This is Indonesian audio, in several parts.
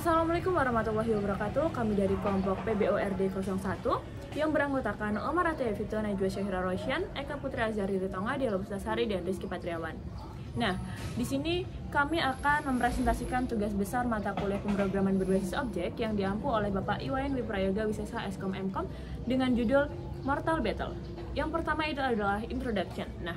Assalamualaikum warahmatullahi wabarakatuh. Kami dari kelompok PBORD 01 yang beranggotakan Omar Ate Vito, Najwa Syahira Rosyan, Eka Putri Azhari Ritonga, Diala Bustasari, dan Rizky Patriawan. Nah, di sini kami akan mempresentasikan tugas besar mata kuliah pemrograman berbasis objek yang diampu oleh Bapak Iwayan Wiprayoga Wisesa Eskom Mkom dengan judul Mortal Battle. Yang pertama itu adalah Introduction. Nah,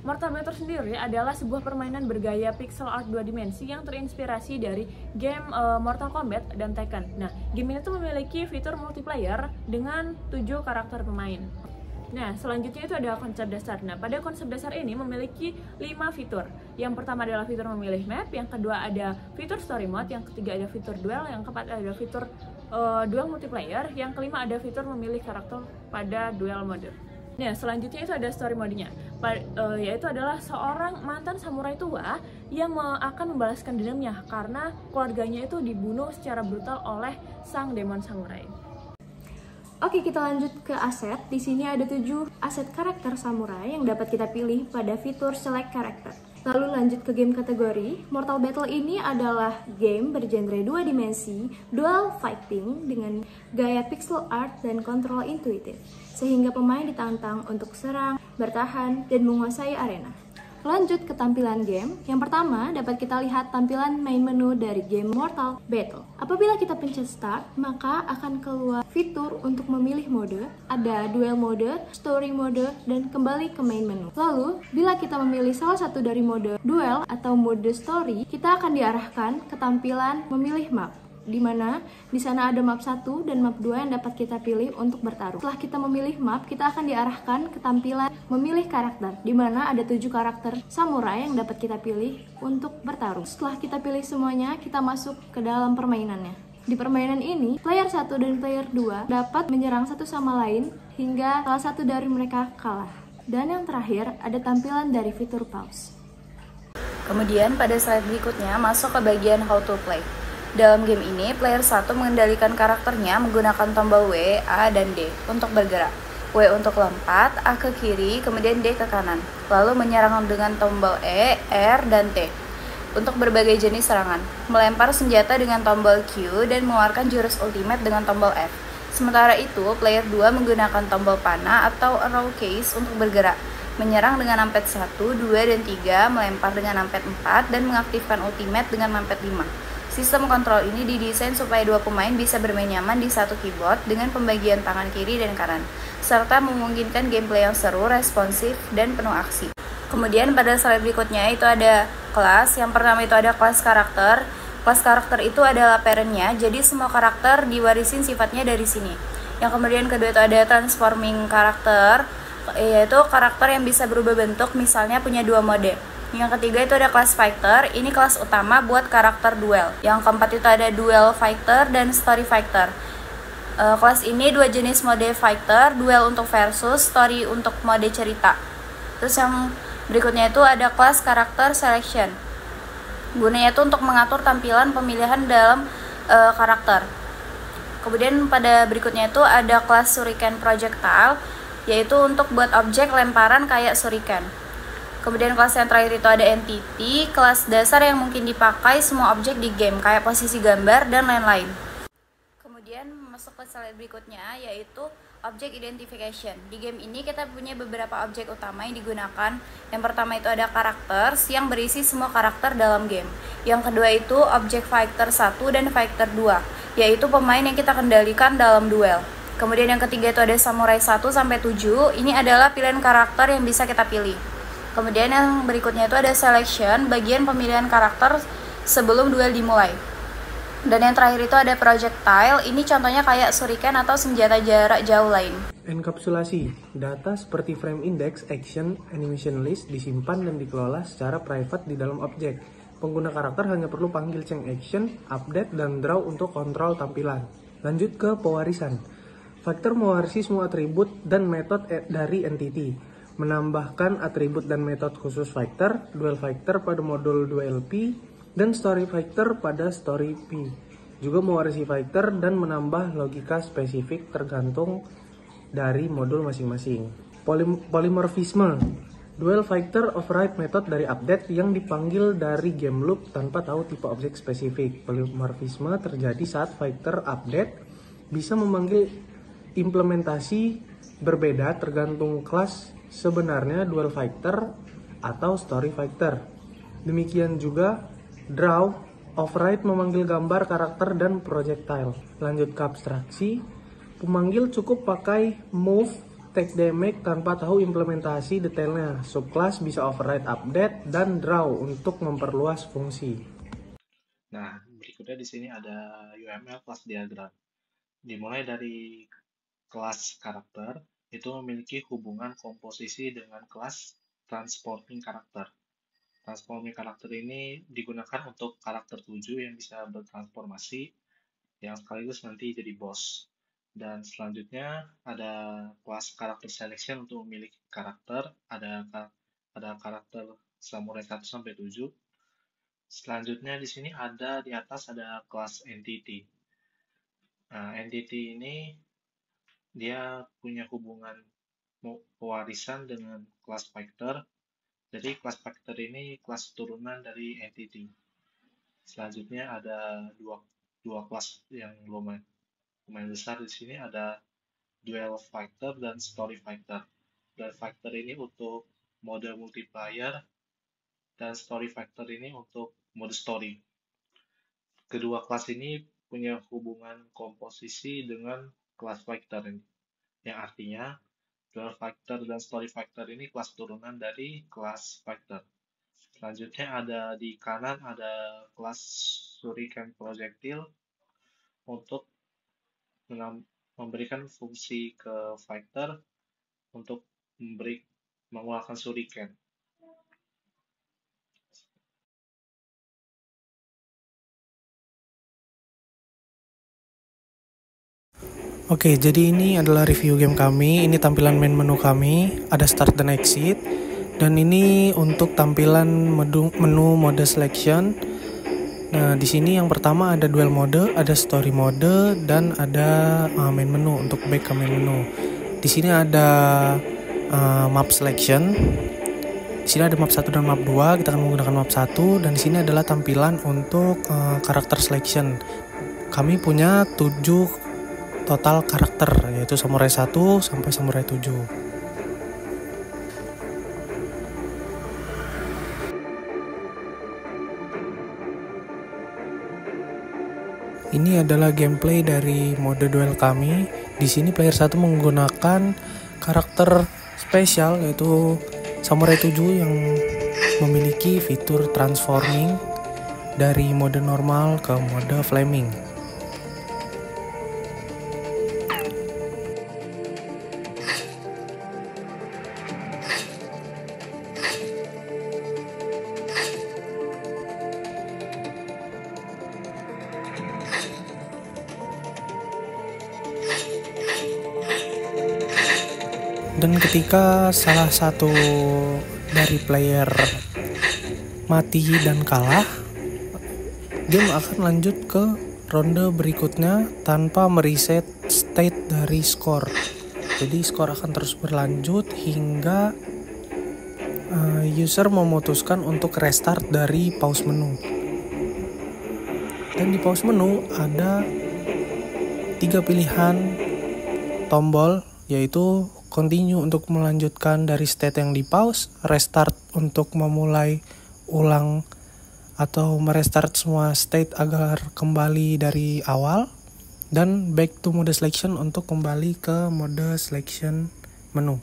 Mortal Battle sendiri adalah sebuah permainan bergaya pixel art 2 dimensi yang terinspirasi dari game Mortal Kombat dan Tekken. Nah, game ini tuh memiliki fitur multiplayer dengan 7 karakter pemain. Nah, selanjutnya itu ada konsep dasar. Nah, pada konsep dasar ini memiliki 5 fitur. Yang pertama adalah fitur memilih map, yang kedua ada fitur story mode, yang ketiga ada fitur duel, yang keempat ada fitur duel multiplayer, yang kelima ada fitur memilih karakter pada duel mode. Nah, selanjutnya itu ada story mode-nya, yaitu adalah seorang mantan samurai tua yang akan membalaskan dendamnya karena keluarganya itu dibunuh secara brutal oleh sang demon samurai. Oke, kita lanjut ke aset. Di sini ada 7 aset karakter samurai yang dapat kita pilih pada fitur select character. Lalu lanjut ke game kategori. Mortal Battle ini adalah game bergenre 2 dimensi, dual fighting dengan gaya pixel art dan kontrol intuitif, sehingga pemain ditantang untuk serang, bertahan, dan menguasai arena. Lanjut ke tampilan game. Yang pertama, dapat kita lihat tampilan main menu dari game Mortal Battle. Apabila kita pencet start, maka akan keluar fitur untuk memilih mode. Ada duel mode, story mode, dan kembali ke main menu. Lalu, bila kita memilih salah satu dari mode duel atau mode story, kita akan diarahkan ke tampilan memilih map, di mana di sana ada map 1 dan map 2 yang dapat kita pilih untuk bertarung. Setelah kita memilih map, kita akan diarahkan ke tampilan memilih karakter, di mana ada 7 karakter samurai yang dapat kita pilih untuk bertarung. Setelah kita pilih semuanya, kita masuk ke dalam permainannya. Di permainan ini, player 1 dan player 2 dapat menyerang satu sama lain hingga salah satu dari mereka kalah. Dan yang terakhir, ada tampilan dari fitur pause. Kemudian pada slide berikutnya masuk ke bagian how to play. Dalam game ini, player 1 mengendalikan karakternya menggunakan tombol W, A, dan D untuk bergerak. W untuk lompat, A ke kiri, kemudian D ke kanan. Lalu menyerang dengan tombol E, R, dan T untuk berbagai jenis serangan. Melempar senjata dengan tombol Q dan mengeluarkan jurus ultimate dengan tombol F. Sementara itu, player 2 menggunakan tombol panah atau arrow case untuk bergerak. Menyerang dengan numpad 1, 2, dan 3, melempar dengan numpad 4, dan mengaktifkan ultimate dengan numpad 5. Sistem kontrol ini didesain supaya 2 pemain bisa bermain nyaman di satu keyboard dengan pembagian tangan kiri dan kanan, serta memungkinkan gameplay yang seru, responsif, dan penuh aksi. Kemudian pada slide berikutnya itu ada kelas. Yang pertama itu ada kelas karakter. Kelas karakter itu adalah parent-nya, jadi semua karakter diwarisin sifatnya dari sini. Yang kemudian kedua itu ada transforming karakter, yaitu karakter yang bisa berubah bentuk, misalnya punya 2 mode. Yang ketiga itu ada kelas fighter, ini kelas utama buat karakter duel. Yang keempat itu ada duel fighter dan story fighter. Kelas ini 2 jenis mode fighter, duel untuk versus, story untuk mode cerita. Terus yang berikutnya itu ada kelas karakter selection. Gunanya itu untuk mengatur tampilan pemilihan dalam karakter. Kemudian pada berikutnya itu ada kelas shuriken projectile, yaitu untuk buat objek lemparan kayak shuriken. Kemudian kelas yang terakhir itu ada entity, kelas dasar yang mungkin dipakai semua objek di game, kayak posisi gambar dan lain-lain. Kemudian masuk ke slide berikutnya, yaitu object identification. Di game ini kita punya beberapa objek utama yang digunakan. Yang pertama itu ada karakter yang berisi semua karakter dalam game. Yang kedua itu objek fighter 1 dan fighter 2, yaitu pemain yang kita kendalikan dalam duel. Kemudian yang ketiga itu ada samurai 1-7, ini adalah pilihan karakter yang bisa kita pilih. Kemudian yang berikutnya itu ada selection, bagian pemilihan karakter sebelum duel dimulai. Dan yang terakhir itu ada projectile, ini contohnya kayak shuriken atau senjata jarak jauh lain. Enkapsulasi, data seperti frame index, action, animation list disimpan dan dikelola secara private di dalam objek. Pengguna karakter hanya perlu panggil change action, update, dan draw untuk kontrol tampilan. Lanjut ke pewarisan. Faktor mewarisi semua atribut dan metode dari entity. Menambahkan atribut dan metode khusus fighter, duel fighter pada modul duel P, dan story fighter pada story P. Juga mewarisi fighter dan menambah logika spesifik tergantung dari modul masing-masing. Polymorphisme, Dual Fighter Override Method dari update yang dipanggil dari game loop tanpa tahu tipe objek spesifik. Polymorphisme terjadi saat fighter update bisa memanggil implementasi berbeda tergantung kelas sebenarnya dual fighter atau story fighter. Demikian juga draw override memanggil gambar karakter dan projectile. Lanjut ke abstraksi, pemanggil cukup pakai move take damage tanpa tahu implementasi detailnya. Subclass bisa override update dan draw untuk memperluas fungsi. Nah, berikutnya di sini ada UML class diagram. Dimulai dari kelas karakter, itu memiliki hubungan komposisi dengan kelas transforming karakter. Transforming karakter ini digunakan untuk karakter 7 yang bisa bertransformasi, yang sekaligus nanti jadi boss. Dan selanjutnya ada kelas karakter selection untuk memilih karakter, ada karakter samurai 1 sampai 7. Selanjutnya di sini di atas ada kelas entity. Nah, entity ini dia punya hubungan pewarisan dengan kelas fighter. Jadi kelas fighter ini kelas turunan dari entity. Selanjutnya ada dua kelas yang lumayan besar di sini, ada dual fighter dan story fighter. Dual fighter ini untuk mode multiplayer dan story fighter ini untuk mode story. Kedua kelas ini punya hubungan komposisi dengan kelas fighter ini, yang artinya dual fighter dan story fighter ini kelas turunan dari kelas fighter. Selanjutnya di kanan ada kelas shuriken projectile untuk memberikan fungsi ke fighter untuk mengeluarkan shuriken. Oke, jadi ini adalah review game kami. Ini tampilan main menu kami, ada start dan exit. Dan ini untuk tampilan menu mode selection. Nah, di sini yang pertama ada dual mode, ada story mode, dan ada main menu untuk back ke main menu. Di sini ada map selection. Di sini ada map 1 dan map 2. Kita akan menggunakan map 1, dan di sini adalah tampilan untuk karakter selection. Kami punya 7 total karakter, yaitu samurai 1 sampai samurai 7. Ini adalah gameplay dari mode duel kami. Di sini player 1 menggunakan karakter spesial yaitu Samurai 7 yang memiliki fitur transforming dari mode normal ke mode flaming. Dan ketika salah satu dari player mati dan kalah, game akan lanjut ke ronde berikutnya tanpa mereset state dari skor. Jadi skor akan terus berlanjut hingga user memutuskan untuk restart dari pause menu. Dan di pause menu ada 3 pilihan tombol, yaitu continue untuk melanjutkan dari state yang di pause, restart untuk memulai ulang atau merestart semua state agar kembali dari awal, dan back to mode selection untuk kembali ke mode selection menu.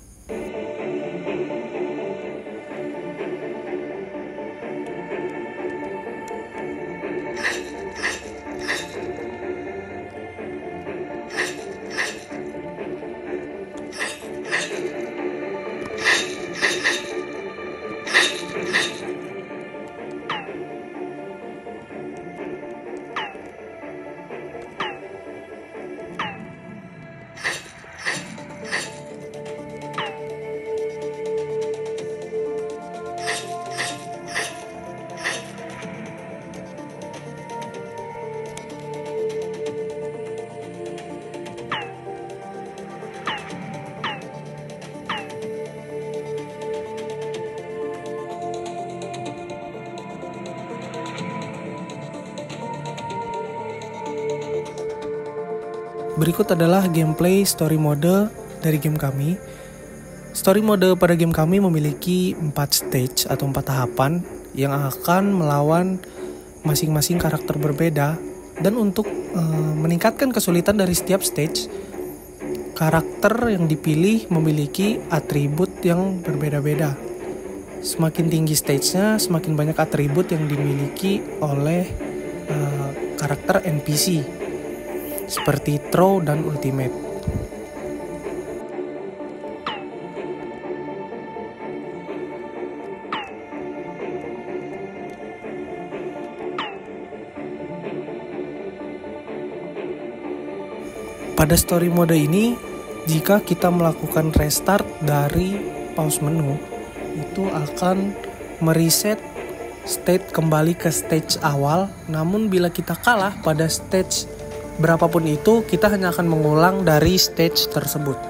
Berikut adalah gameplay story mode dari game kami. Story mode pada game kami memiliki 4 stage atau 4 tahapan yang akan melawan masing-masing karakter berbeda. Dan untuk meningkatkan kesulitan dari setiap stage, karakter yang dipilih memiliki atribut yang berbeda-beda. Semakin tinggi stage-nya, semakin banyak atribut yang dimiliki oleh karakter NPC seperti throw dan ultimate. Pada story mode ini, jika kita melakukan restart dari pause menu, itu akan mereset state kembali ke stage awal. Namun bila kita kalah pada stage berapapun itu, kita hanya akan mengulang dari stage tersebut.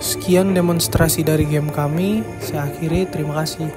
Sekian demonstrasi dari game kami. Saya akhiri, terima kasih.